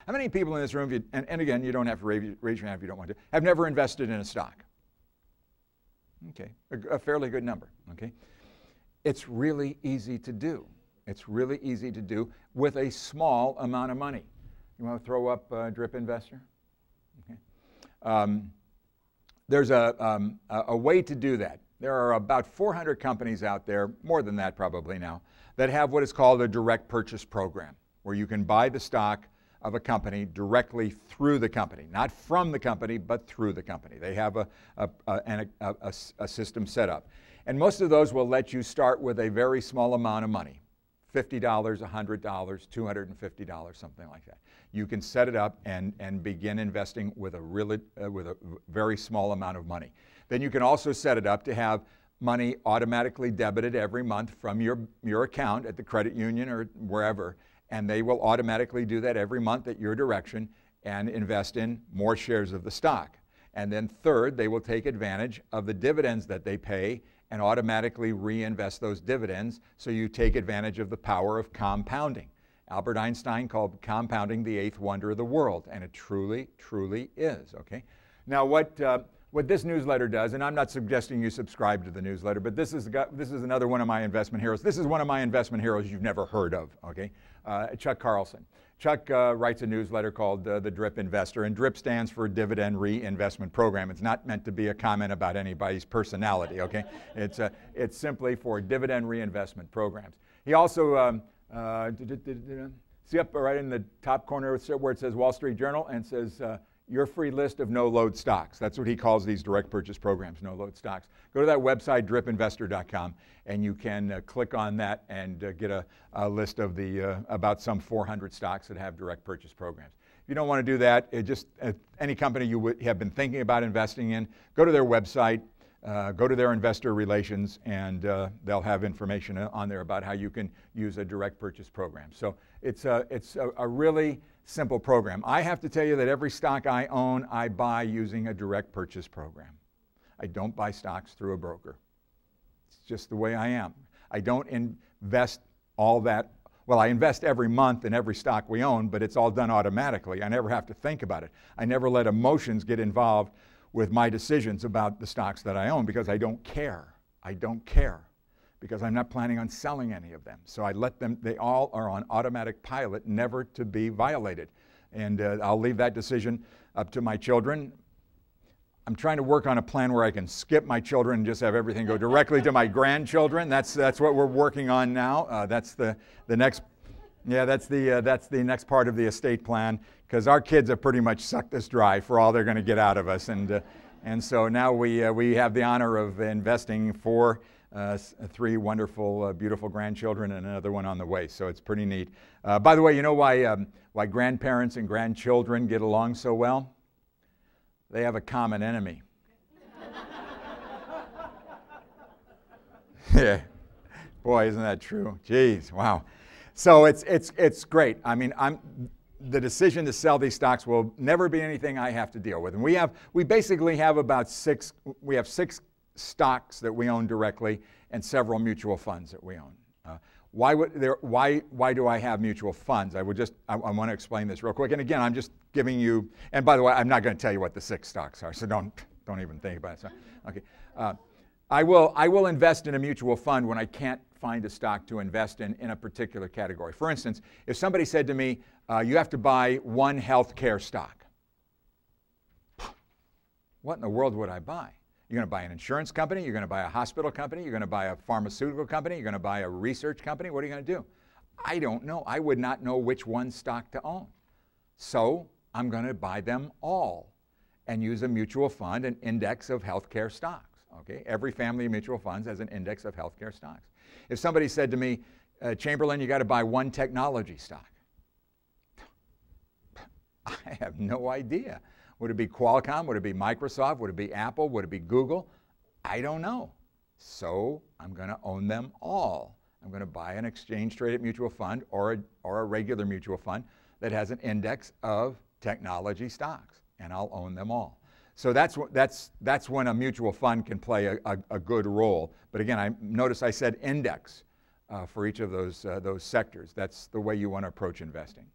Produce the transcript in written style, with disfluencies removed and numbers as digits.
How many people in this room, and again, you don't have to raise your hand if you don't want to, have never invested in a stock? Okay, a fairly good number, okay? It's really easy to do. It's really easy to do with a small amount of money. You want to throw up Drip Investor? Okay. There's a way to do that. There are about 400 companies out there, more than that probably now, that have what is called a direct purchase program, where you can buy the stock of a company directly through the company, not from the company, but through the company. They have a system set up. And most of those will let you start with a very small amount of money, $50, $100, $250, something like that. You can set it up and begin investing with a very small amount of money. Then you can also set it up to have money automatically debited every month from your account at the credit union or wherever, and they will automatically do that every month at your direction and invest in more shares of the stock. And then third, they will take advantage of the dividends that they pay and automatically reinvest those dividends, so you take advantage of the power of compounding. Albert Einstein called compounding the eighth wonder of the world, and it truly, truly is, okay? Now what this newsletter does, and I'm not suggesting you subscribe to the newsletter, but this is another one of my investment heroes. This is one of my investment heroes you've never heard of, okay? Chuck Carlson. Chuck writes a newsletter called The Drip Investor, and DRIP stands for Dividend Reinvestment Program. It's not meant to be a comment about anybody's personality, okay? It's simply for dividend reinvestment programs. He also, see up right in the top corner where it says Wall Street Journal, and says, your free list of no-load stocks. That's what he calls these direct purchase programs, no-load stocks. Go to that website, dripinvestor.com, and you can click on that and get a list of the about some 400 stocks that have direct purchase programs. If you don't want to do that, any company you would have been thinking about investing in, go to their website, go to their investor relations, and they'll have information on there about how you can use a direct purchase program. So it's a really simple program. I have to tell you that every stock I own, I buy using a direct purchase program. I don't buy stocks through a broker. It's just the way I am. I don't invest all that. Well, I invest every month in every stock we own, but it's all done automatically. I never have to think about it. I never let emotions get involved with my decisions about the stocks that I own, because I don't care. I don't care, because I'm not planning on selling any of them. So I let them, they all are on automatic pilot, never to be violated. And I'll leave that decision up to my children. I'm trying to work on a plan where I can skip my children and just have everything go directly to my grandchildren. That's what we're working on now. That's the next. Yeah, that's the next part of the estate plan, because our kids have pretty much sucked us dry for all they're going to get out of us, and so now we have the honor of investing for 3 wonderful, beautiful grandchildren and another one on the way. So it's pretty neat. By the way, you know why grandparents and grandchildren get along so well? They have a common enemy. Yeah, boy, isn't that true? Jeez, wow. So it's great. I mean, the decision to sell these stocks will never be anything I have to deal with. And we basically have about 6 stocks that we own directly and several mutual funds that we own. Why do I have mutual funds? I want to explain this real quick. And again, I'm just giving you, and by the way, I'm not going to tell you what the 6 stocks are, so don't even think about it. So, okay. I will invest in a mutual fund when I can't find a stock to invest in a particular category. For instance, if somebody said to me, you have to buy one healthcare stock, what in the world would I buy? You're going to buy an insurance company, you're going to buy a hospital company, you're going to buy a pharmaceutical company, you're going to buy a research company. What are you going to do? I don't know. I would not know which one stock to own. So I'm going to buy them all and use a mutual fund, an index of healthcare stocks. Okay? Every family of mutual funds has an index of healthcare stocks. If somebody said to me, Chamberlain, you got to buy one technology stock, I have no idea. Would it be Qualcomm? Would it be Microsoft? Would it be Apple? Would it be Google? I don't know. So I'm going to own them all. I'm going to buy an exchange-traded mutual fund or a regular mutual fund that has an index of technology stocks, and I'll own them all. So that's when a mutual fund can play a good role. But again, notice I said index for each of those sectors. That's the way you want to approach investing.